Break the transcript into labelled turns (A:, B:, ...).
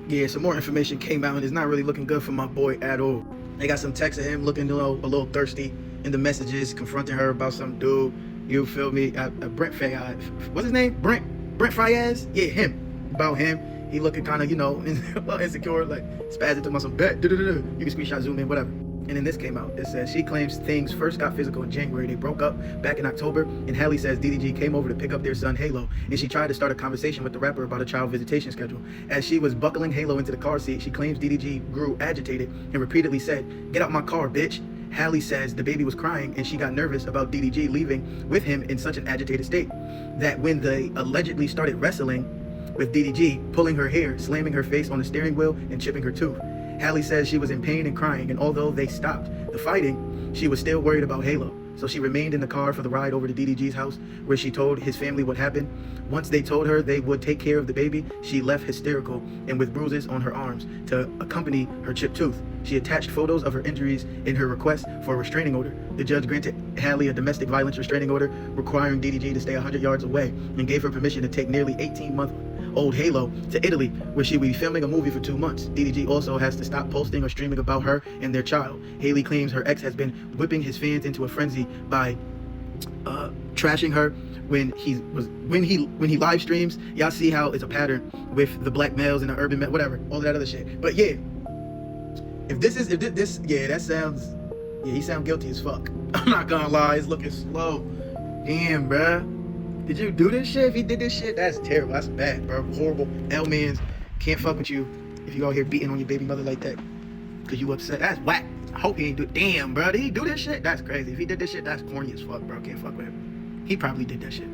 A: Yeah, some more information came out and it's not really looking good for my boy at all. They got some texts of him looking a little thirsty in the messages, confronting her about some dude. You feel me? Brent Fayez. What's his name? Brent Fayez? Yeah, him. About him. He looking kind of, a little insecure, like spazzing to my some bet. You can screenshot, zoom in, whatever. And then this came out. It says she claims things first got physical in January. They broke up back in October, and Halle says DDG came over to pick up their son Halo, and she tried to start a conversation with the rapper about a child visitation schedule. As she was buckling Halo into the car seat, she claims DDG grew agitated and repeatedly said, "Get out my car, bitch." Halle says the baby was crying and she got nervous about DDG leaving with him in such an agitated state that when they allegedly started wrestling with DDG, pulling her hair, slamming her face on the steering wheel, and chipping her tooth. Halle says she was in pain and crying, and although they stopped the fighting, she was still worried about Halo. So she remained in the car for the ride over to DDG's house, where she told his family what happened. Once they told her they would take care of the baby, she left hysterical and with bruises on her arms to accompany her chipped tooth. She attached photos of her injuries in her request for a restraining order. The judge granted Halle a domestic violence restraining order requiring DDG to stay 100 yards away and gave her permission to take nearly 18-month-old Halo to Italy, where she will be filming a movie for 2 months. DDG also has to stop posting or streaming about her and their child. Halle claims her ex has been whipping his fans into a frenzy by trashing her when he live streams. Y'all see how it's a pattern with the black males and the urban men, whatever, all that other shit. But yeah, he sound guilty as fuck. I'm not gonna lie, it's looking slow. Damn, bruh. Did you do this shit? If he did this shit, that's terrible. That's bad, bro. Horrible. L-mans can't fuck with you if you out here beating on your baby mother like that because you upset. That's whack. I hope he ain't do it. Damn, bro. Did he do this shit? That's crazy. If he did this shit, that's corny as fuck, bro. Can't fuck with him. He probably did that shit.